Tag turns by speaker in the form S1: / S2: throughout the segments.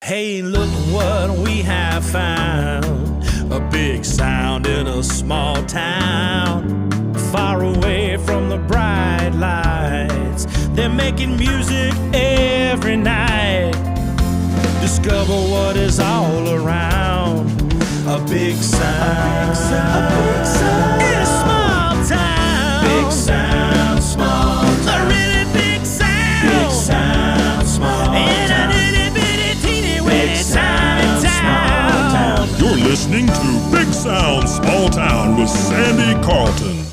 S1: Hey, look what we have found. A big sound in a small town. Far away from the bright lights. They're making music every night. Discover what is all around. A big sound. A big sound. In a small town. Big sound, small town. A really big sound. Big sound, small town.
S2: You're listening to Big Sound, Small Town with Sandy Carlton.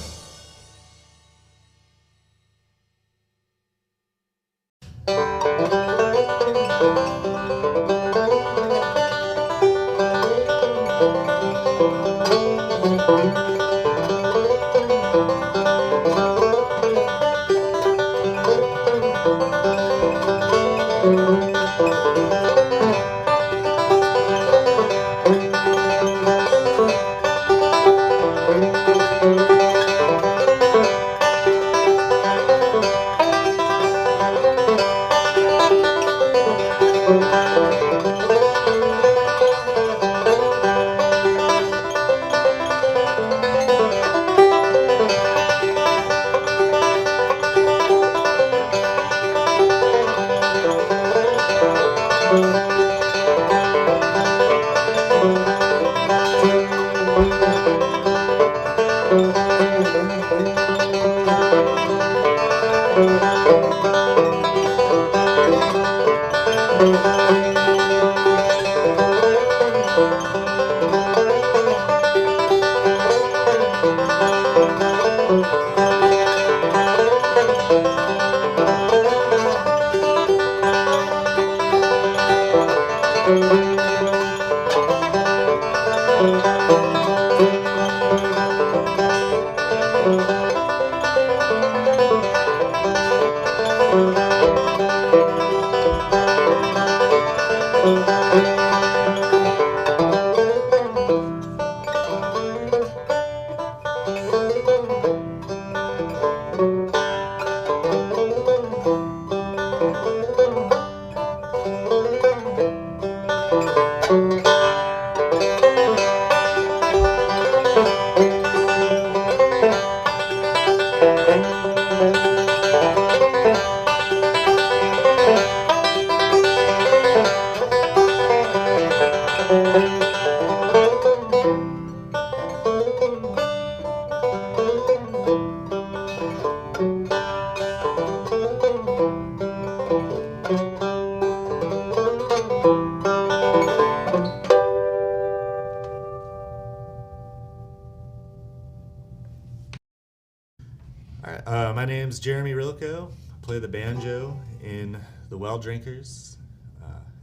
S3: My name's Jeremy Rilko. I play the banjo in the Well Drinkers,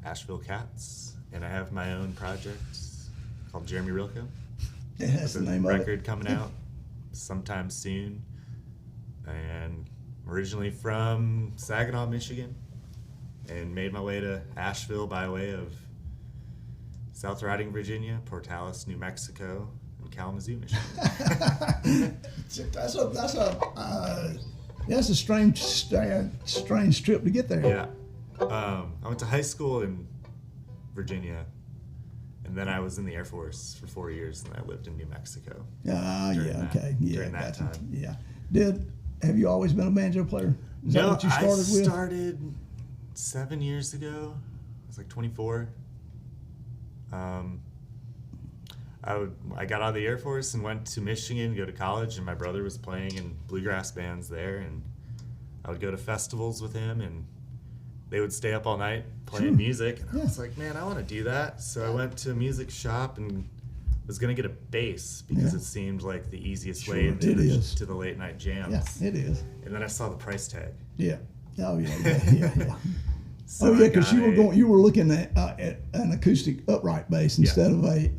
S3: Asheville Cats, and I have my own project called Jeremy Rilko.
S4: Yeah, that's the name of it.
S3: Record coming out sometime soon. And I'm originally from Saginaw, Michigan, and made my way to Asheville by way of South Riding, Virginia, Portales, New Mexico, and Kalamazoo, Michigan.
S4: That's a strange trip to get there.
S3: Yeah. I went to high school in Virginia, and then I was in the Air Force for 4 years, and I lived in New Mexico. During that time.
S4: Yeah. Have you always been a banjo player? Is that what you started with?
S3: I started 7 years ago. I was like 24. I got out of the Air Force and went to Michigan to go to college, and my brother was playing in bluegrass bands there, and I would go to festivals with him, and they would stay up all night playing music, and I was like, man, I want to do that. So I went to a music shop and was going to get a bass because it seemed like the easiest way into to the late night jams.
S4: Yeah, it is.
S3: And then I saw the price tag.
S4: Yeah. Oh yeah.
S3: So
S4: because you were looking at an acoustic upright bass instead of a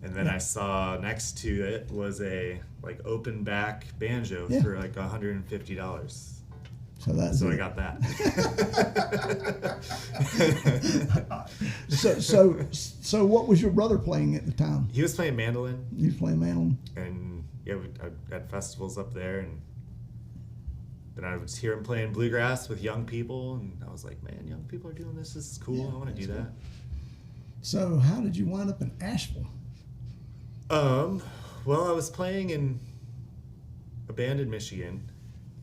S3: And then I saw next to it was a like open back banjo for like $150. So I got that.
S4: So what was your brother playing at the time?
S3: He was playing mandolin.
S4: He was playing mandolin.
S3: And I had festivals up there, and then I would hear them playing bluegrass with young people, and I was like, man, young people are doing this. This is cool.
S4: Yeah,
S3: I want to do that.
S4: So how did you wind up in Asheville?
S3: Well, I was playing in a band in Michigan,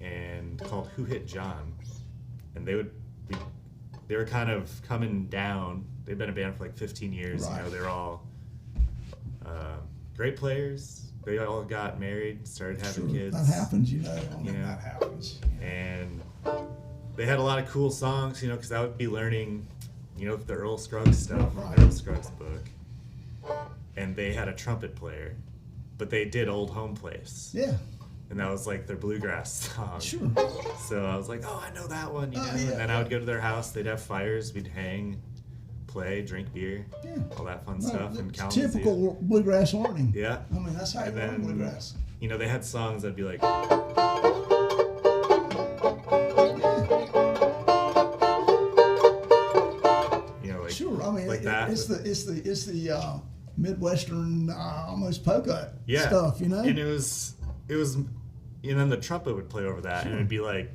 S3: and called Who Hit John, and they were kind of coming down. They've been a band for like 15 years.
S4: Right.
S3: You know, they're all great players. They all got married, started having kids.
S4: That happens, you know.
S3: You know?
S4: That happens.
S3: And they had a lot of cool songs, you know, because I would be learning, you know, the Earl Scruggs stuff,
S4: Right.
S3: the Earl Scruggs book. And they had a trumpet player, but they did Old Home Place.
S4: Yeah.
S3: And that was like their bluegrass song.
S4: Sure.
S3: So I was like, oh, I know that one, you know.
S4: Yeah.
S3: And then I would go to their house. They'd have fires. We'd hang, play, drink beer,
S4: Yeah.
S3: all that fun
S4: No,
S3: stuff. And
S4: it's typical bluegrass learning.
S3: Yeah.
S4: I mean, that's how you
S3: And
S4: learn
S3: then,
S4: bluegrass.
S3: you know, they had songs that'd be like, you know, like,
S4: Sure. I mean,
S3: like that.
S4: it's the Midwestern almost polka
S3: Yeah.
S4: stuff, you know.
S3: And it was, and then the trumpet would play over that, and it'd be like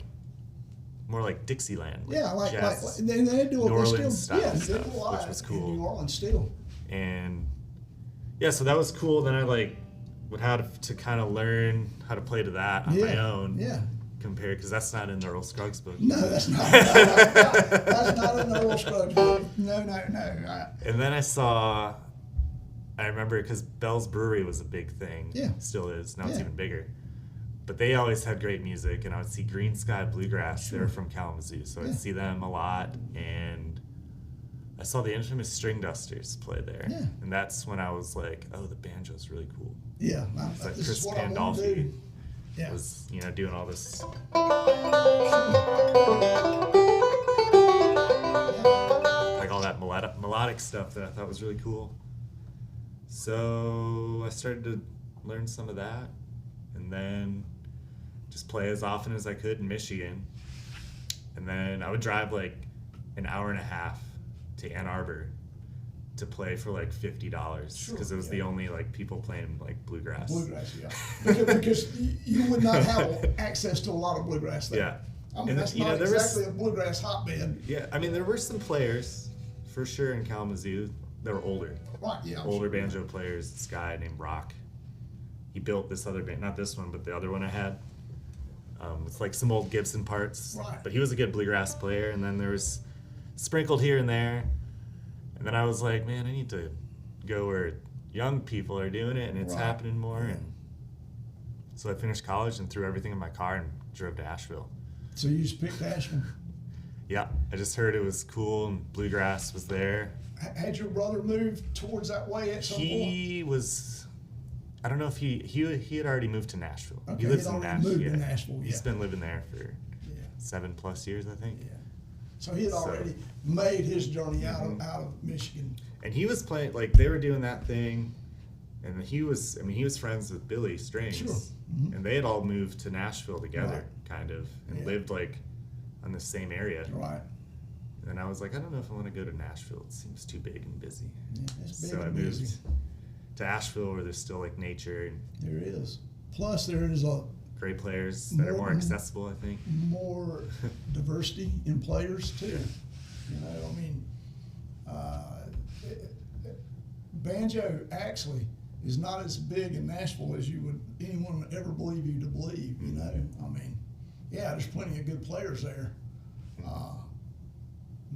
S3: more like Dixieland.
S4: Yeah, like
S3: jazz,
S4: they do it.
S3: New
S4: They
S3: Orleans
S4: still,
S3: style
S4: yeah, they
S3: stuff,
S4: do a lot
S3: which was
S4: in
S3: cool.
S4: New Orleans still.
S3: And yeah, so that was cool. Then I like would have to kind of learn how to play to that on my own.
S4: Yeah.
S3: Compared, because that's not in the Earl Scruggs book.
S4: No, that's not. That's not in the Earl Scruggs book. No.
S3: And then I remember because Bell's Brewery was a big thing.
S4: Yeah.
S3: Still is. Now it's
S4: Yeah.
S3: even bigger. But they always had great music, and I would see Green Sky Bluegrass. They were from Kalamazoo, so
S4: Yeah.
S3: I'd see them a lot. And I saw the infamous String Dusters play there.
S4: Yeah.
S3: And that's when I was like, oh, the banjo's really cool.
S4: Yeah,
S3: It's like
S4: this
S3: Chris
S4: is what I want to
S3: Pandolfi
S4: do. Yeah.
S3: was, you know, doing all this. Like all that melodic stuff that I thought was really cool. So I started to learn some of that, and then just play as often as I could in Michigan. And then I would drive like an hour and a half to Ann Arbor to play for like $50 because it was the only like people playing like bluegrass.
S4: Bluegrass, yeah. Because you would not have access to a lot of bluegrass there.
S3: Yeah.
S4: I mean,
S3: And,
S4: that's
S3: you
S4: not
S3: know, there was-
S4: exactly a bluegrass hotbed.
S3: Yeah, I mean, there were some players for sure in Kalamazoo that were older.
S4: Right, yeah. I'm
S3: Older
S4: sure.
S3: banjo players. This guy named Rock. He built this other band, not this one, but the other one I had. It's like some old Gibson parts.
S4: Right.
S3: But he was a good bluegrass player, and then there was sprinkled here and there. And then I was like, man, I need to go where young people are doing it, and it's
S4: Right.
S3: happening more. And so I finished college and threw everything in my car and drove to Asheville.
S4: So you just picked Asheville.
S3: Yeah, I just heard it was cool and bluegrass was there.
S4: Had your brother moved towards that way at some point?
S3: He was, I don't know if he had already moved to Nashville.
S4: Okay,
S3: He lives
S4: he'd
S3: in
S4: already
S3: Nashville.
S4: moved to
S3: Yeah.
S4: Nashville,
S3: He's
S4: yeah.
S3: been living there for
S4: Yeah.
S3: 7+ years, I think.
S4: Yeah. So he had already made his journey out of Michigan.
S3: And he was playing, like, they were doing that thing, and he was friends with Billy Strings.
S4: Sure.
S3: And they had all moved to Nashville together,
S4: Right.
S3: kind of, and
S4: Yeah.
S3: lived, like, on the same area.
S4: Right.
S3: And I was like, I don't know if I want to go to Nashville. It seems too big and busy.
S4: Yeah, it's big
S3: So I
S4: and
S3: moved
S4: busy.
S3: to Asheville, where there's still, like, nature and
S4: There is. Plus, there is a
S3: great players that are more
S4: More-
S3: accessible, I think.
S4: more diversity in players too.
S3: Yeah.
S4: You know, I mean, banjo actually is not as big in Nashville as anyone would ever believe you to believe. You know, I mean, yeah, there's plenty of good players there,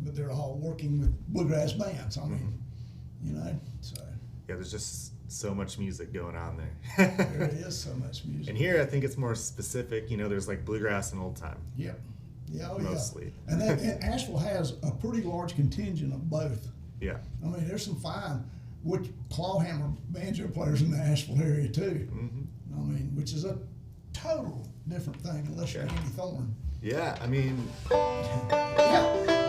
S4: but they're all working with bluegrass bands. I mean, you know, so
S3: Yeah, there's just so much music going on there.
S4: there is so much music.
S3: And here, I think it's more specific. You know, there's like bluegrass and old time.
S4: Yep. Yeah, oh,
S3: Mostly.
S4: Yeah. And Asheville has a pretty large contingent of both.
S3: Yeah.
S4: I mean, there's some fine clawhammer banjo players in the Asheville area too.
S3: Mm-hmm.
S4: I mean, which is a total different thing unless you're
S3: Yeah.
S4: Andy Thorne.
S3: Yeah, I mean,
S4: Yeah.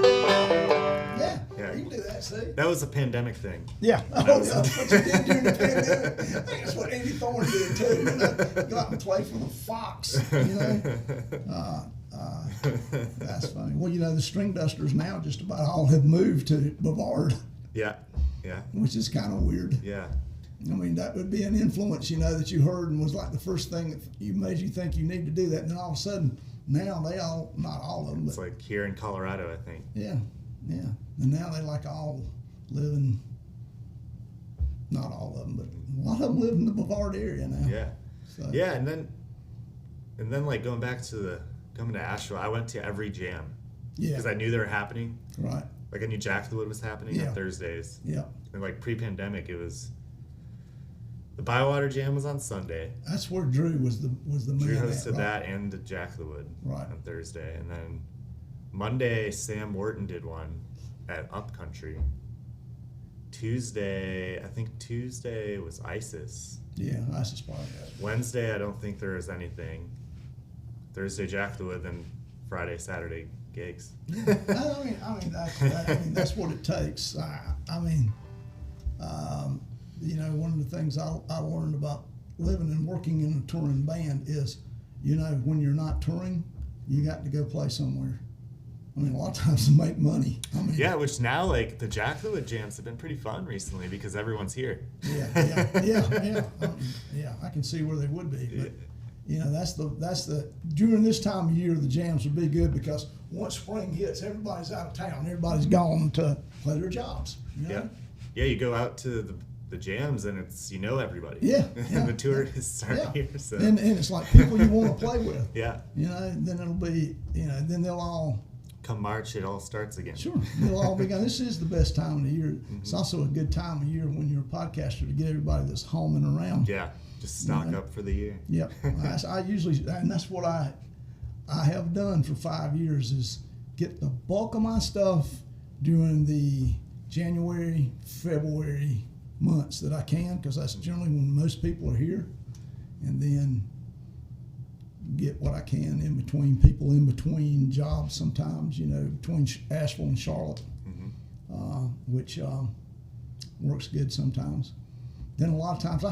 S4: Yeah.
S3: Yeah.
S4: You can do that, see?
S3: that was a pandemic thing.
S4: Yeah. Oh, yeah. That's what you did during the pandemic. I think that's what Andy Thorne did too. You know, go out and play for the Fox. You know. That's funny. Well, the string dusters now just about all have moved to Bavard,
S3: Yeah.
S4: which is kind of weird.
S3: Yeah.
S4: I mean, that would be an influence, that you heard and was like the first thing that made you think you need to do that. And then all of a sudden, now they all, not all of them,
S3: It's
S4: but
S3: like here in Colorado, I think.
S4: yeah. And now they like all live in, not all of them, but a lot of them live in the Bavard area now.
S3: Yeah.
S4: So,
S3: Yeah, and then like going back to coming to Asheville, I went to every jam
S4: Yeah.
S3: because I knew they were happening.
S4: Right.
S3: Like I knew Jack the Wood was happening
S4: Yeah.
S3: on Thursdays.
S4: Yeah.
S3: And like pre-pandemic, it was the Bywater Jam was on Sunday.
S4: That's where Drew was the
S3: Drew
S4: man.
S3: hosted
S4: right?
S3: that and Jack the Wood
S4: Right.
S3: on Thursday, and then Monday Sam Wharton did one at Upcountry. I think Tuesday was ISIS.
S4: Yeah, I suspect that.
S3: Wednesday, I don't think there was anything. Thursday, Jack the Wood, then Friday, Saturday gigs.
S4: I mean that's what it takes. One of the things I learned about living and working in a touring band is, when you're not touring, you got to go play somewhere. I mean, a lot of times to make money.
S3: Yeah, which now like the Jack the Wood jams have been pretty fun recently because everyone's here.
S4: Yeah. I can see where they would be, but that's the during this time of year the jams would be good because once spring hits, everybody's out of town, everybody's gone to play their jobs.
S3: Yeah, you go out to the jams and it's everybody.
S4: Yeah,
S3: and the tourists are here. So
S4: and it's like people you want to play with.
S3: Yeah.
S4: Then it'll be then they'll all.
S3: Come March, it all starts again.
S4: Sure, they'll all be gone. This is the best time of the year. Mm-hmm. It's also a good time of year when you're a podcaster to get everybody that's homing around.
S3: Yeah, just stock up for the year.
S4: Yep. I usually, and that's what I have done for 5 years is get the bulk of my stuff during the January, February months that I can, because that's generally when most people are here, and then get what I can in between people, in between jobs sometimes, between Asheville and Charlotte, which works good sometimes. Then a lot of times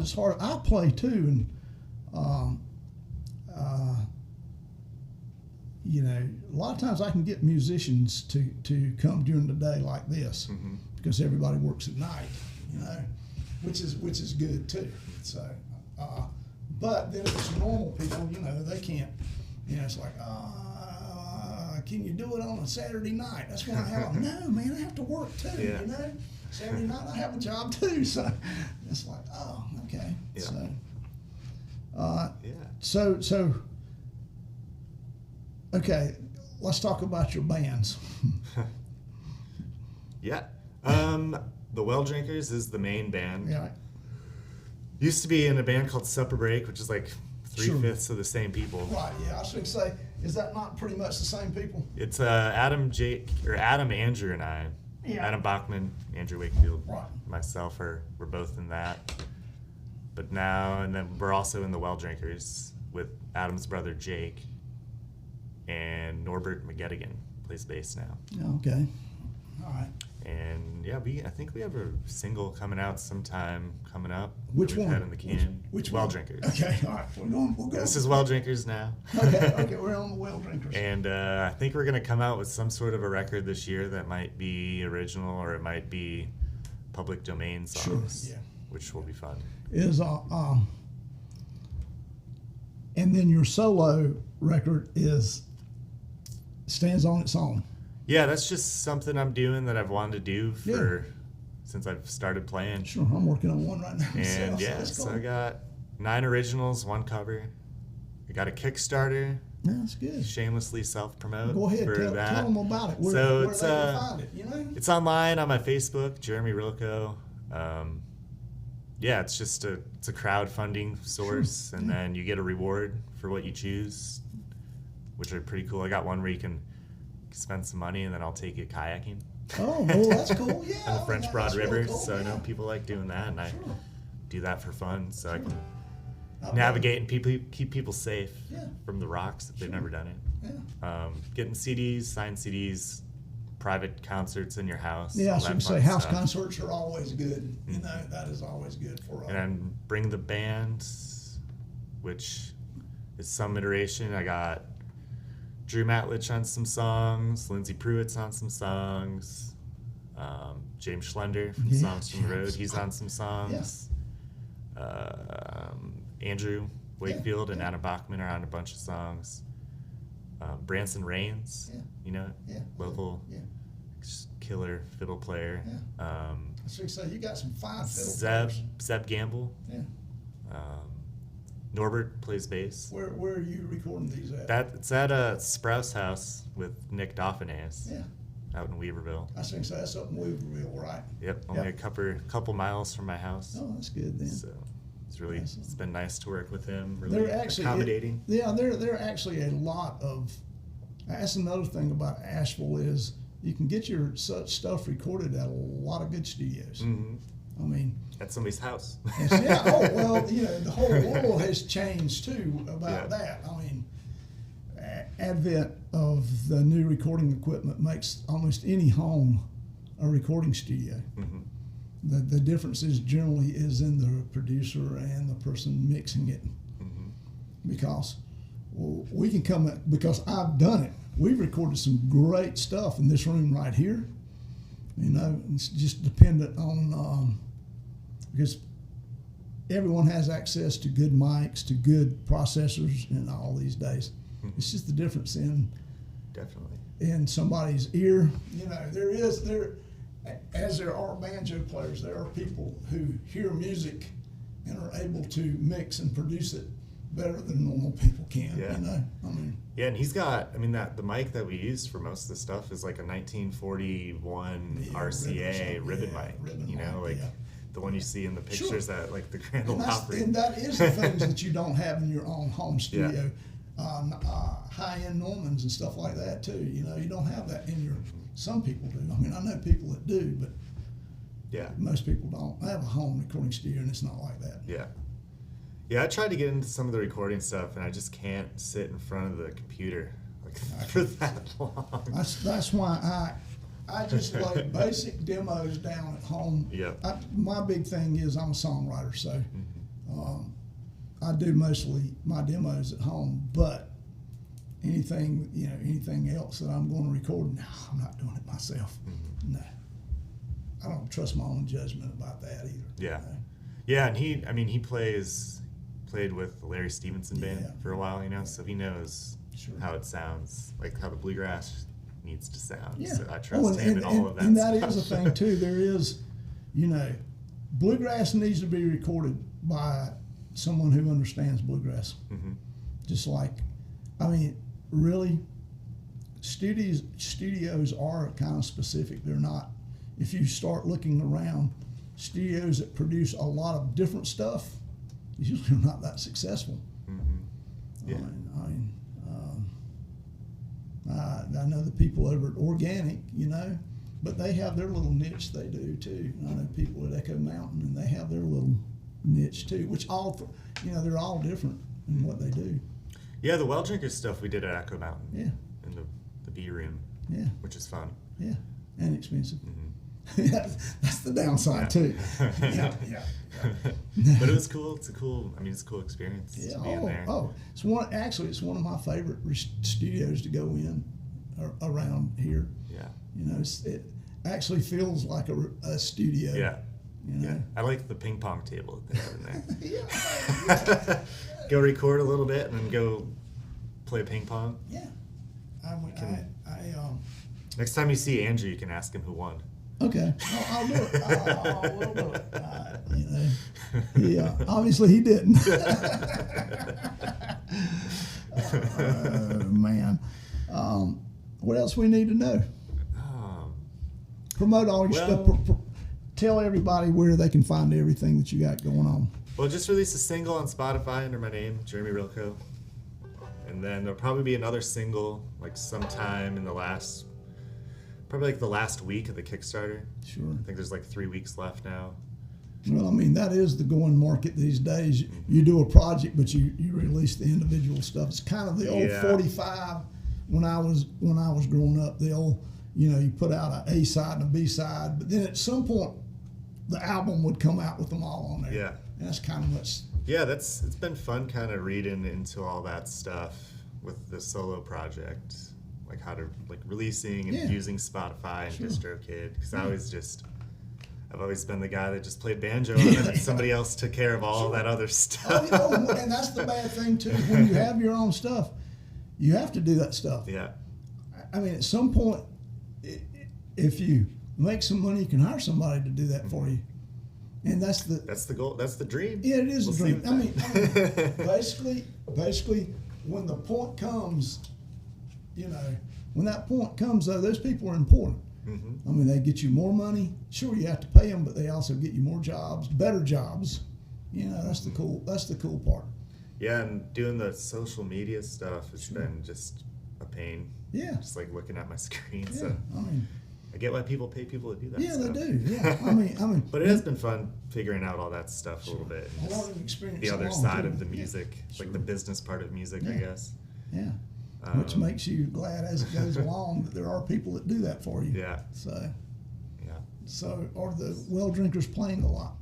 S4: it's hard. I play too, and a lot of times I can get musicians to come during the day like this because everybody works at night, which is good too. So. But then if it's normal people, they can't, it's like, can you do it on a Saturday night? That's when I have no, man, I have to work too, Saturday night I have a job too. So it's like, oh, okay.
S3: Yeah.
S4: So, okay, let's talk about your bands.
S3: Yeah. The Well Drinkers is the main band.
S4: Yeah.
S3: Used to be in a band called Supper Break, which is like 3/5 of the same people.
S4: Right, yeah. I was going to say, is that not pretty much the same people?
S3: It's Adam, Andrew, and I.
S4: Yeah.
S3: Adam Bachman, Andrew Wakefield,
S4: Right.
S3: myself, we're both in that. But now, and then we're also in the Well Drinkers with Adam's brother Jake, and Norbert McGettigan plays bass now.
S4: Okay. All right.
S3: And yeah, I think we have a single coming out sometime coming up.
S4: Which
S3: we've
S4: one?
S3: Had in the can.
S4: Which
S3: Well
S4: one?
S3: Drinkers.
S4: Okay, all right. We'll go.
S3: This is Well Drinkers now.
S4: Okay, we're on the Well Drinkers.
S3: And I think we're gonna come out with some sort of a record this year that might be original or it might be public domain songs.
S4: Sure, yeah.
S3: Which will be fun.
S4: And then your solo record stands on its own.
S3: Yeah, that's just something I'm doing that I've wanted to do since I've started playing.
S4: Sure, I'm working on one right now.
S3: And so I got 9 originals, 1 cover. I got a Kickstarter.
S4: Yeah, that's good.
S3: Shamelessly self-promote.
S4: Go ahead,
S3: for that.
S4: tell them about it. Where they can find it,
S3: It's online on my Facebook, Jeremy Rilko. It's just it's a crowdfunding source, and then you get a reward for what you choose, which are pretty cool. I got one where you can spend some money, and then I'll take you kayaking.
S4: Oh, well, that's cool. Yeah.
S3: on the French Broad River.
S4: Cool,
S3: so I know people like doing that, and I do that for fun, so I can
S4: Not
S3: navigate and keep people safe
S4: Yeah.
S3: from the rocks if they've never done it.
S4: Yeah.
S3: Getting CDs, signed CDs, private concerts in your house.
S4: Yeah, I
S3: all
S4: was
S3: that
S4: going to say
S3: fun
S4: house
S3: stuff.
S4: concerts are always good. That is always good for us.
S3: And then bring the band, which is some iteration. I got Drew Matlich on some songs. Lindsey Pruitt's on some songs. James Schlender from Songs from the Road. He's on some songs. Andrew Wakefield and Anna Bachman are on a bunch of songs. Branson Rains, you know, local killer fiddle player.
S4: So you got some fine fiddle players.
S3: Zeb Gamble.
S4: Yeah.
S3: Norbert plays bass.
S4: Where are you recording these at?
S3: It's at Sprouse House with Nick Dauphinais.
S4: Yeah.
S3: Out in Weaverville.
S4: I think so. That's up in Weaverville, right?
S3: Yep, only a couple miles from my house.
S4: Oh, that's good then.
S3: So it's been nice to work with him.
S4: They're
S3: Really
S4: actually
S3: accommodating.
S4: They're actually a lot of. That's another thing about Asheville is you can get your such stuff recorded at a lot of good studios.
S3: Mm-hmm.
S4: I mean,
S3: at somebody's house.
S4: Yeah. Oh well, you know the whole world has changed too about that. I mean, advent of the new recording equipment makes almost any home a recording studio.
S3: Mm-hmm.
S4: The difference is generally is in the producer and the person mixing it, because we can come because I've done it. We've recorded some great stuff in this room right here. You know, it's just dependent on because everyone has access to good mics, to good processors, and all these days. It's just the difference in somebody's ear. You know, as there are banjo players, there are people who hear music and are able to mix and produce it better than normal people can.
S3: Yeah.
S4: You know, I mean.
S3: Yeah, and he's got. I mean, the mic that we used for most of the stuff is like a 1941 RCA ribbon mic.
S4: Ribbon
S3: you know,
S4: mic,
S3: like the one you see in the pictures at like the Grand Ole Opry.
S4: And that is the things that you don't have in your own home studio. High-end Normans and stuff like that too. You know, you don't have that in your. Some people do. I mean, I know people that do, but most people don't. I have a home recording studio, and it's not like that.
S3: Yeah, I tried to get into some of the recording stuff, and I just can't sit in front of the computer for that long.
S4: That's why I just lay basic demos down at home. My big thing is I'm a songwriter, so I do mostly my demos at home, but anything else that I'm going to record, no, I'm not doing it myself. No, I don't trust my own judgment about that either.
S3: Yeah,
S4: you know?
S3: Yeah, and he played with the Larry Stevenson band for a while, you know, so he knows how it sounds, like how the bluegrass needs to sound.
S4: Yeah.
S3: So I trust him in all of that.
S4: And that is a thing too. There is, you know, bluegrass needs to be recorded by someone who understands bluegrass. Just like, I mean, really, studios are kind of specific. They're not. If you start looking around, studios that produce a lot of different stuff usually are not that successful.
S3: Yeah.
S4: I know the people over at Organic, you know, but they have their little niche they do too. I know people at Echo Mountain, and they have their little niche too, which they're all different in what they do.
S3: Yeah, the Well Drinkers stuff we did at Echo Mountain.
S4: Yeah.
S3: In the B room.
S4: Yeah.
S3: Which is fun.
S4: Yeah, and expensive. That's the downside too. Yeah.
S3: But it was cool. It's a cool experience to be in there.
S4: It's one of my favorite studios to go in around here.
S3: Yeah.
S4: You know, it actually feels like a studio.
S3: Yeah.
S4: You know?
S3: Yeah. I like the ping pong table that they have in there.
S4: Yeah.
S3: Go record a little bit and then go play ping pong.
S4: Yeah.
S3: Next time you see Andrew, you can ask him who won.
S4: Okay, I'll do it. I will do it. You know, obviously he didn't. Man, what else we need to know? Promote all your stuff. Tell everybody where they can find everything that you got going on.
S3: Well, just released a single on Spotify under my name, Jeremy Rilko, and then there'll probably be another single like sometime in the last week of the Kickstarter.
S4: Sure.
S3: I think there's like 3 weeks left now.
S4: Well, I mean, that is the going market these days. You do a project, but you release the individual stuff. It's kind of the old 45 when I was growing up. The old, you know, you put out an A side and a B side, but then at some point the album would come out with them all on there.
S3: Yeah.
S4: And that's kind of what's.
S3: Yeah, it's been fun kind of reading into all that stuff. with the solo project, like how to like releasing and
S4: Yeah.
S3: using Spotify and
S4: Sure.
S3: DistroKid, because
S4: Yeah.
S3: I've always been the guy that just played banjo and somebody else took care of all that other stuff.
S4: And that's the bad thing too. When you have your own stuff, you have to do that stuff.
S3: Yeah,
S4: I mean, at some point, if you make some money, you can hire somebody to do that for you. And that's
S3: the goal. That's the dream.
S4: yeah, it is
S3: We'll
S4: a
S3: see
S4: dream.
S3: with that.
S4: Basically, when the point comes, when that point comes, though, those people are important.
S3: Mm-hmm.
S4: I mean, they get you more money. Sure, you have to pay them, but they also get you more jobs, better jobs. That's the cool part.
S3: Yeah, and doing the social media stuff has been just a pain.
S4: Yeah.
S3: Just like looking at my screen.
S4: Yeah,
S3: So
S4: I mean,
S3: I get why people pay people to do that
S4: yeah,
S3: stuff.
S4: they do. Yeah, I mean,
S3: But it has been fun figuring out all that stuff a little bit.
S4: a lot of experience.
S3: The other
S4: along,
S3: side
S4: too.
S3: of the music,
S4: Yeah,
S3: like the business part of music, I
S4: Yeah.
S3: guess.
S4: Yeah. Which makes you glad as it goes along that there are people that do that for you.
S3: Yeah.
S4: So
S3: Yeah.
S4: are the well drinkers playing a lot?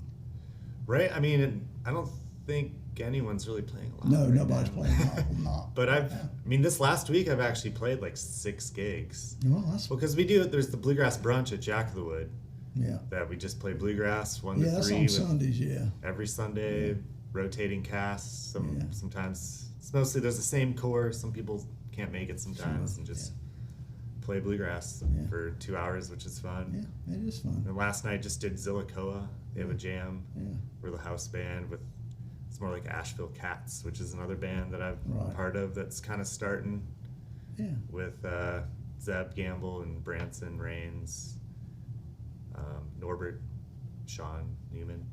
S3: Right? I mean, I don't think anyone's really playing a lot.
S4: No,
S3: right
S4: nobody's
S3: now.
S4: playing a lot. Not.
S3: But
S4: right now.
S3: this last week I've actually played like 6 gigs.
S4: Well, that's
S3: Because there's the Bluegrass Brunch at Jack of the Wood
S4: yeah.
S3: that we just play bluegrass 1
S4: Yeah,
S3: to
S4: that's
S3: 3
S4: on
S3: with
S4: Sundays. Yeah.
S3: every Sunday, rotating casts.
S4: Yeah.
S3: Sometimes it's mostly there's the same core. Some people can't make it sometimes
S4: Sure,
S3: and just play bluegrass
S4: Yeah.
S3: for 2 hours, which is fun.
S4: Yeah, it is fun.
S3: And last night just did Zillicoa. They have a jam.
S4: Yeah.
S3: We're the house band with, it's more like Asheville Cats, which is another band that I'm
S4: Right.
S3: part of that's kind of starting
S4: Yeah.
S3: with Zeb Gamble and Branson Rains, Norbert, Sean Newman.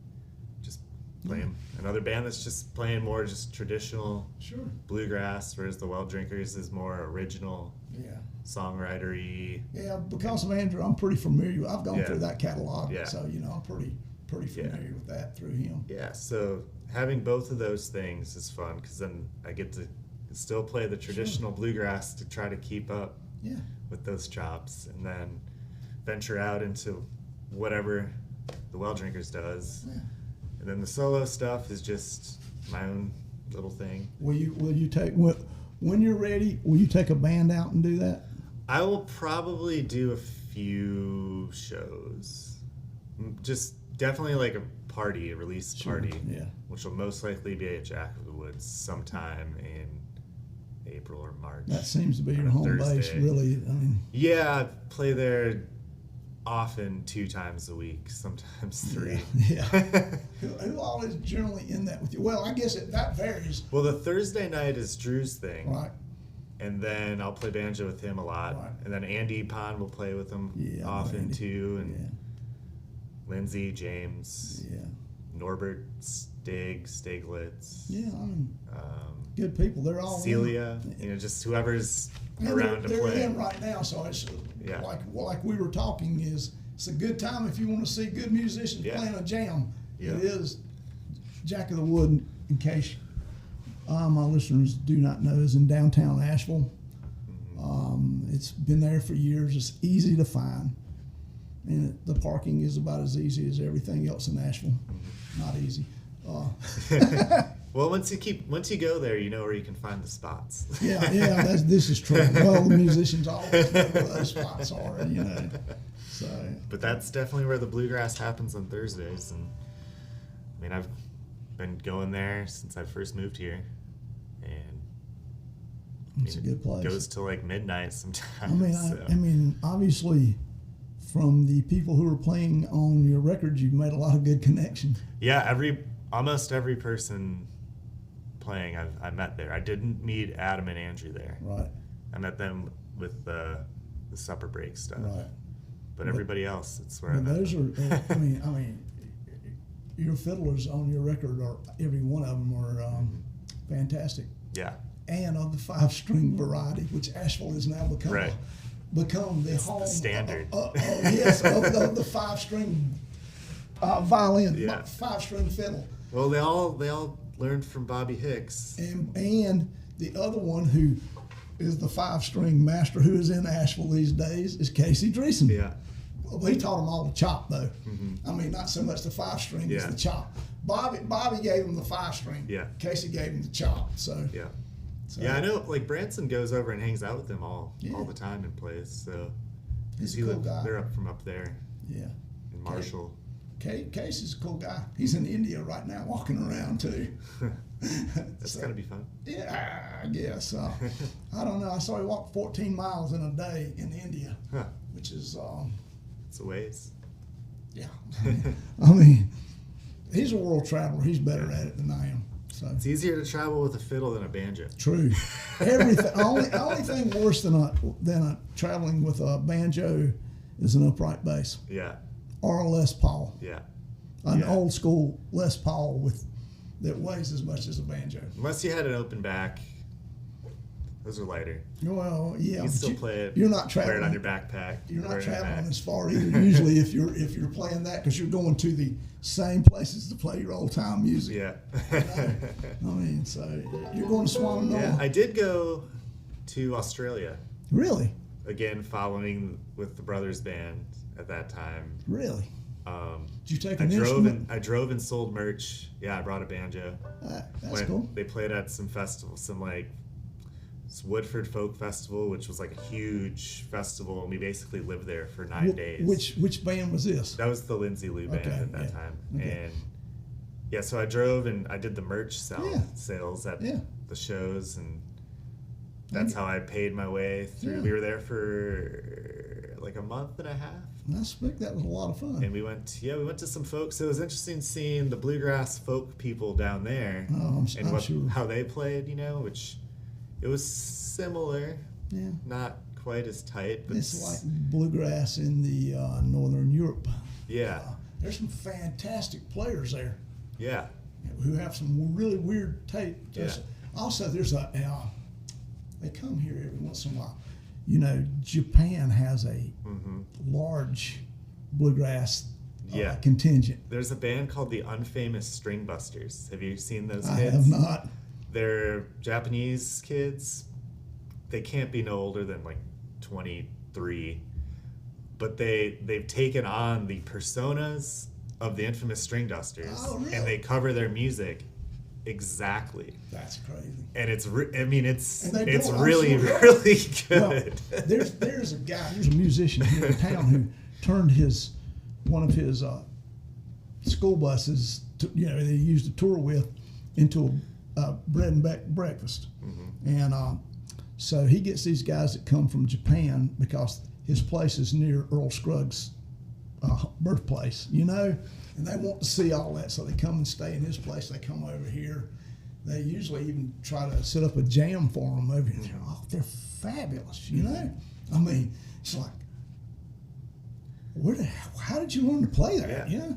S3: Just playing another band that's just playing more just traditional
S4: Sure.
S3: bluegrass, whereas the Well Drinkers is more original,
S4: Yeah.
S3: songwritery.
S4: Yeah. Because of Andrew, I'm pretty familiar. I've gone
S3: Yeah.
S4: through that catalog,
S3: Yeah.
S4: so I'm pretty familiar with that through him.
S3: Yeah, so having both of those things is fun because then I get to still play the traditional bluegrass to try to keep up
S4: Yeah.
S3: with those chops, and then venture out into whatever the Well Drinkers does.
S4: Yeah.
S3: And then the solo stuff is just my own little thing.
S4: Will you take when you're ready? Will you take a band out and do that?
S3: I will probably do a few shows. Just definitely like a party, a release
S4: Sure,
S3: party,
S4: yeah.
S3: which will most likely be at Jack of the Woods sometime in April or March.
S4: That seems to be your
S3: on a
S4: home base,
S3: Thursday.
S4: really. I mean,
S3: Yeah, I play there often 2 times a week, sometimes 3.
S4: yeah. Who all is generally in that with you? Well, I guess that varies,
S3: Well, the Thursday night is Drew's thing,
S4: right?
S3: and then I'll play banjo with him a lot,
S4: Right.
S3: and then Andy Pond will play with him
S4: Yeah,
S3: often
S4: Andy.
S3: too, and
S4: Yeah,
S3: Lindsay, James,
S4: yeah,
S3: Norbert, Stiglitz,
S4: yeah. I mean,
S3: um,
S4: good people. They're all in.
S3: Celia, just whoever's
S4: And
S3: around to
S4: they're
S3: play.
S4: in right now, so it's
S3: Yeah.
S4: like we were talking. It's a good time if you want to see good musicians
S3: Yeah.
S4: playing a jam.
S3: Yeah.
S4: It is Jack of the Wood. In case my listeners do not know, is in downtown Asheville. It's been there for years. It's easy to find, and the parking is about as easy as everything else in Asheville. Not easy.
S3: Well, once you go there, you know where you can find the spots.
S4: Yeah. This is true. Well, the musicians always know where those spots are, So.
S3: But that's definitely where the bluegrass happens on Thursdays, and I mean I've been going there since I first moved here, and
S4: It's a good place.
S3: It goes till like midnight sometimes.
S4: I mean, obviously, from the people who are playing on your records, you've made a lot of good connections.
S3: Yeah, almost every person playing I met there. I didn't meet Adam and Andrew there.
S4: Right.
S3: I met them with the supper break stuff.
S4: Right.
S3: But everybody else, it's where I
S4: Well,
S3: met
S4: those
S3: them.
S4: are. I mean, your fiddlers on your record are every one of them are fantastic,
S3: Yeah.
S4: and of the 5-string variety, which Asheville has now become.
S3: Right.
S4: Become the home
S3: standard.
S4: Yes, of the 5-string violin,
S3: Yeah.
S4: 5-string fiddle.
S3: Well, they all learned from Bobby Hicks.
S4: And the other one who is the 5-string master who is in Asheville these days is Casey Dreesen.
S3: Yeah.
S4: Well, he taught them all the chop though. I mean, not so much the 5-string as
S3: Yeah.
S4: the chop. Bobby gave him the 5-string.
S3: Yeah.
S4: Casey gave him the chop. So
S3: Yeah.
S4: So,
S3: Yeah, I know. Like Branson goes over and hangs out with them all
S4: Yeah.
S3: the time and plays. So
S4: he's
S3: he
S4: a cool guy.
S3: they're up from up there
S4: Yeah.
S3: in Marshall.
S4: Case is a cool guy. He's in India right now, walking around too.
S3: That's
S4: So,
S3: gotta be fun.
S4: Yeah, I guess. I don't know. I saw he walk 14 miles in a day in India,
S3: Huh.
S4: which is,
S3: It's a ways.
S4: yeah. I mean, he's a world traveler. He's better at it than I am. So
S3: It's easier to travel with a fiddle than a banjo.
S4: true. Everything. only thing worse than a traveling with a banjo is an upright bass
S3: Yeah,
S4: or a Les Paul,
S3: yeah.
S4: an
S3: Yeah.
S4: old school Les Paul that weighs as much as a banjo.
S3: Unless you had an open back, those are lighter.
S4: Well, yeah,
S3: You can
S4: but
S3: still play it.
S4: You're not
S3: Wear it
S4: traveling
S3: on your backpack.
S4: You're
S3: wear
S4: not
S3: it on your
S4: traveling
S3: back.
S4: as far either. Usually, if you're playing that, because you're going to the same places to play your old time music.
S3: Yeah.
S4: I mean, so you're going to Swannanoa.
S3: Yeah, I did go to Australia
S4: Really,
S3: again, following with the Brothers Band at that time.
S4: really. Did you take
S3: I
S4: an instrument?
S3: drove and sold merch. Yeah, I brought a banjo.
S4: That's
S3: When
S4: cool.
S3: They played at some festivals, some like this Woodford Folk Festival, which was like a huge festival, and we basically lived there for 9 days.
S4: Which band was this?
S3: That was the Lindsay Lou band
S4: Okay,
S3: at that
S4: yeah.
S3: time.
S4: Okay.
S3: And yeah, so I drove and I did the merch
S4: Yeah.
S3: sales at
S4: Yeah.
S3: the shows, and that's how I paid my way through.
S4: Yeah.
S3: We were there for like a month and a half.
S4: I suspect that was a lot of fun.
S3: And we went to some folks. So it was interesting seeing the bluegrass folk people down there
S4: Oh,
S3: and
S4: I'm sure.
S3: how they played, which it was similar,
S4: Yeah,
S3: not quite as tight, but
S4: it's like bluegrass in the Northern Europe.
S3: yeah,
S4: There's some fantastic players there
S3: yeah,
S4: who have some really weird tape.
S3: Yeah.
S4: Also, there's they come here every once in a while. Japan has a large bluegrass
S3: Yeah.
S4: contingent.
S3: There's a band called the Unfamous String Busters. Have you seen those
S4: I
S3: kids?
S4: have not.
S3: They're Japanese kids. They can't be no older than like 23, but they've taken on the personas of the infamous String Dusters,
S4: Oh, really?
S3: and they cover their music exactly.
S4: That's crazy.
S3: And it's
S4: And they do
S3: it's
S4: it, I'm
S3: really
S4: sure.
S3: really
S4: Well,
S3: good.
S4: there's a musician here in town who turned one of his school buses they used to tour with into a bread and breakfast, and so he gets these guys that come from Japan because his place is near Earl Scruggs' birthplace, and they want to see all that, so they come and stay in his place. They come over here. They usually even try to set up a jam for them over here. They're fabulous, I mean, it's like, how did you learn to play that?
S3: Yeah.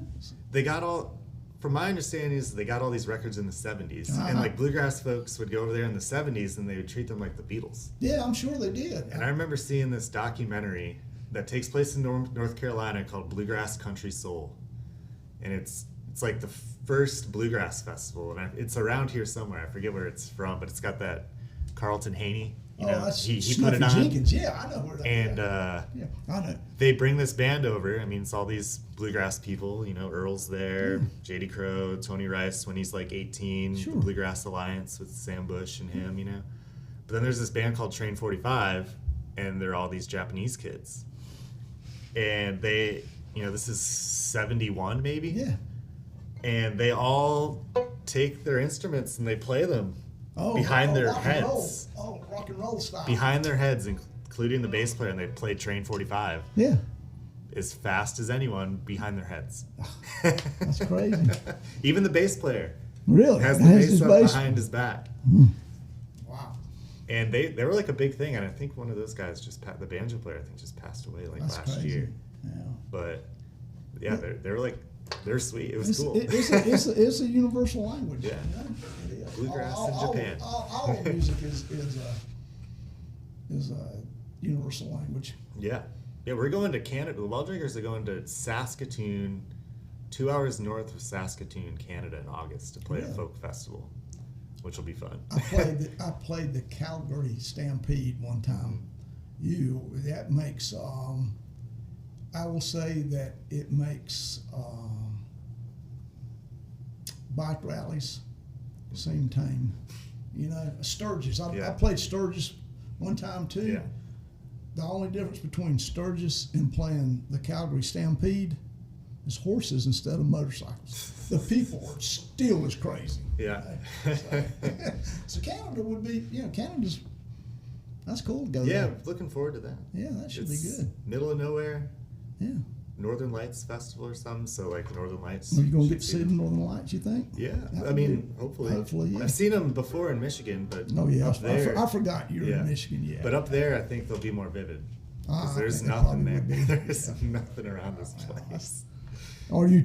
S3: They got all, from my understanding, is they got all these records in the 70s, and
S4: Uh-huh.
S3: like bluegrass folks would go over there in the 70s and they would treat them like the Beatles.
S4: Yeah, I'm sure they did.
S3: And I remember seeing this documentary that takes place in North Carolina called Bluegrass Country Soul, and it's like the first bluegrass festival, and it's around here somewhere. I forget where it's from, but it's got that Carlton Haney.
S4: That's
S3: he put
S4: Snuffy
S3: it on,
S4: Jenkins. Yeah, I know where that
S3: and
S4: yeah, I know.
S3: they bring this band over. I mean, it's all these bluegrass people. Earl's there, J.D. Crowe, Tony Rice when he's like 18,
S4: Sure.
S3: the Bluegrass Alliance with Sam Bush and him, But then there's this band called Train 45, and they're all these Japanese kids. And they, this is 71 maybe?
S4: Yeah.
S3: And they all take their instruments and they play them behind their
S4: rock and roll.
S3: heads.
S4: Oh, rock and roll style.
S3: Behind their heads, including the bass player, and they play Train 45
S4: Yeah,
S3: as fast as anyone behind their heads.
S4: that's crazy.
S3: Even the bass player
S4: Really?
S3: has the
S4: his
S3: bass up
S4: bass?
S3: behind his back.
S4: Wow.
S3: And they were like a big thing, and I think one of those guys the banjo player, I think just passed away like
S4: That's
S3: last
S4: crazy.
S3: year.
S4: Yeah.
S3: But yeah, they're sweet. It was
S4: It's,
S3: cool.
S4: it's a universal language.
S3: Yeah.
S4: It is.
S3: Bluegrass in Japan.
S4: All music is a universal language.
S3: Yeah. Yeah, we're going to Canada. The Well Drinkers are going to Saskatoon, 2 hours north of Saskatoon, Canada in August to play a
S4: Yeah.
S3: folk festival, which will be fun.
S4: I played the Calgary Stampede one time. That makes I will say that it makes bike rallies seem tame. You know, Sturgis. I
S3: Yeah.
S4: played Sturgis one time too.
S3: Yeah.
S4: The only difference between Sturgis and playing the Calgary Stampede is horses instead of motorcycles. The people are still as crazy.
S3: Yeah.
S4: So Canada would be, Canada's, that's cool to go
S3: Yeah,
S4: there.
S3: looking forward to that.
S4: Yeah, that should
S3: It's
S4: be good.
S3: Middle of nowhere,
S4: Yeah.
S3: Northern Lights Festival or something. So like the Northern Lights.
S4: Are you going to
S3: should
S4: get to see the Northern Lights, you think?
S3: Yeah,
S4: That
S3: I
S4: would
S3: mean,
S4: be-
S3: hopefully.
S4: hopefully, yeah.
S3: I've seen them before in Michigan, but
S4: Oh, yeah.
S3: up there,
S4: I forgot you were
S3: yeah.
S4: in Michigan, yeah.
S3: But up there, I think they'll be more vivid.
S4: I
S3: Because there's
S4: think they
S3: nothing
S4: probably
S3: there.
S4: would be.
S3: There's nothing around this place.
S4: Are you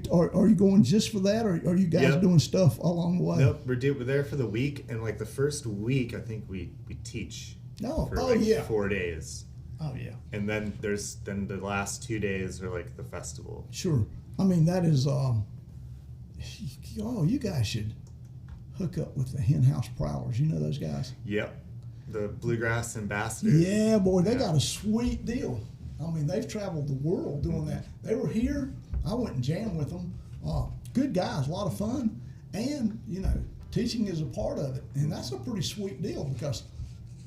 S4: going just for that, or are you guys
S3: Yep.
S4: doing stuff along the way?
S3: Nope, we're there for the week, and like the first week, I think we teach
S4: No.
S3: for
S4: Oh,
S3: like
S4: yeah.
S3: 4 days,
S4: Oh, yeah.
S3: and then the last 2 days are like the festival.
S4: Sure. I mean, that is, you guys should hook up with the Hen House Prowlers. You know those guys?
S3: Yep, the Bluegrass Ambassadors.
S4: Yeah, boy, they
S3: Yeah.
S4: got a sweet deal. I mean, they've traveled the world doing that. They were here. I went and jammed with them. Good guys, a lot of fun. And, teaching is a part of it. And that's a pretty sweet deal because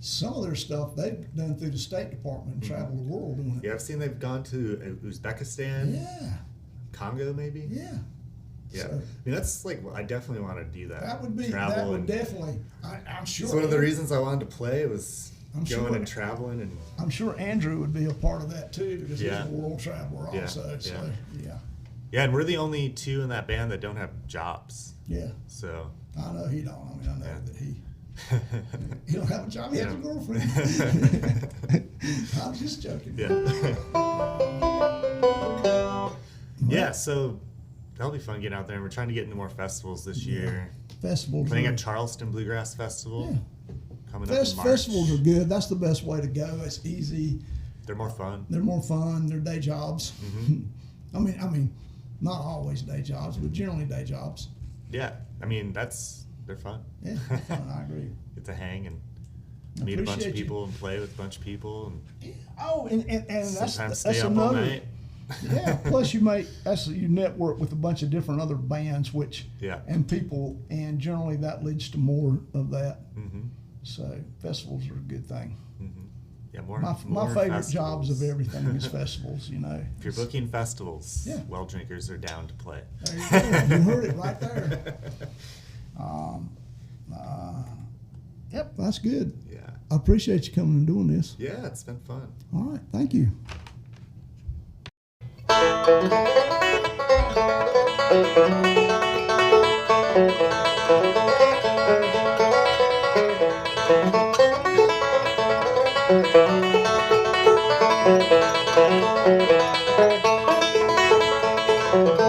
S4: some of their stuff they've done through the State Department and traveled the world doing it.
S3: Yeah, I've seen they've gone to Uzbekistan,
S4: Yeah,
S3: Congo, maybe.
S4: yeah.
S3: Yeah,
S4: So-
S3: I mean that's like I definitely want to do that.
S4: That would be,
S3: travel
S4: that would
S3: and-
S4: definitely, I'm sure.
S3: It's one of the reasons I wanted to play was
S4: I'm
S3: going
S4: sure.
S3: and traveling and
S4: I'm sure Andrew would be a part of that too because
S3: Yeah.
S4: he's a world traveler
S3: Yeah,
S4: also. So,
S3: yeah.
S4: yeah.
S3: yeah, and we're the only two in that band that don't have jobs.
S4: Yeah.
S3: So
S4: I know he don't. I mean, I know
S3: Yeah.
S4: that he don't have a job. He has a
S3: Yeah.
S4: girlfriend. I'm just joking.
S3: yeah, yeah. So that'll be fun getting out there. And we're trying to get into more festivals this year.
S4: Festivals.
S3: Playing
S4: are,
S3: at Charleston Bluegrass Festival
S4: Yeah.
S3: coming up in March.
S4: Festivals are good. That's the best way to go. It's easy.
S3: They're more fun.
S4: They're more fun. They're day jobs.
S3: Mm-hmm.
S4: I mean, not always day jobs, but generally day jobs.
S3: Yeah, I mean they're fun.
S4: Yeah, they're fun. I agree.
S3: Get to hang and
S4: I
S3: meet a bunch
S4: appreciate
S3: of
S4: you.
S3: people and play with a bunch of people and
S4: Oh, and that's
S3: sometimes
S4: that's
S3: stay up all
S4: another.
S3: night.
S4: Yeah. Plus, you network with a bunch of different other bands,
S3: Yeah.
S4: and people, and generally that leads to more of that.
S3: Mm-hmm.
S4: So festivals are a good thing.
S3: Yeah, more.
S4: My
S3: more
S4: favorite
S3: festivals.
S4: jobs of everything is festivals.
S3: If you're booking festivals,
S4: Yeah.
S3: well drinkers are down to play.
S4: There you go. You heard it right there. Yep, that's good.
S3: Yeah.
S4: I appreciate you coming and doing this.
S3: Yeah, it's been fun.
S4: All right, thank you.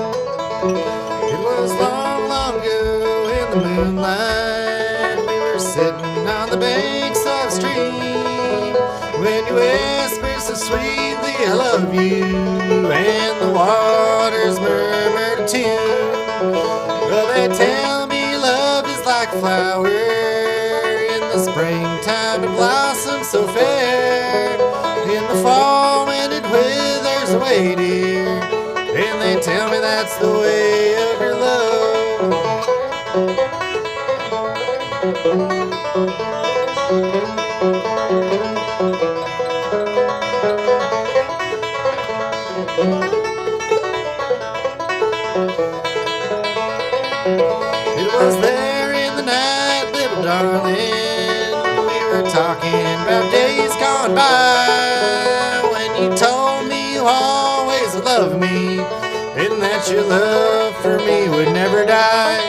S3: It was long, long ago in the moonlight. We were sitting on the banks of a stream when you whispered so sweetly, I love you, and the waters murmured a tune. Well, they tell me love is like a flower in the springtime, it blossoms so fair. In the fall, when it withers away, dear, and they tell me that's the way of your love. It was there in the night, little darling. We were talking about days gone by when you told me you always loved me and that your love for me would never die.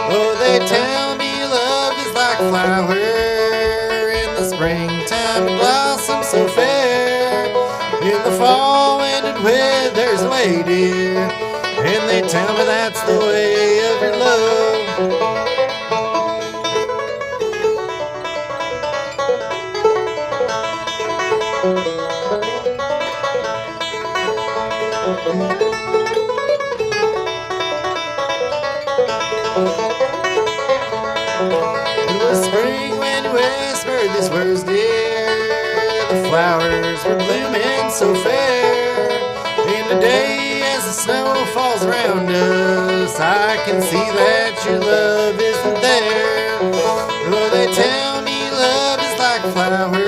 S3: Oh, they tell me love is like a flower in the springtime, it blossoms so fair. In the fall, when it withers away, dear, and they tell me that's the way of your love. It was spring when you whispered these words, dear. The flowers were blooming so fair. And today, as the snow falls around us, I can see that your love isn't there. Oh, they
S5: flower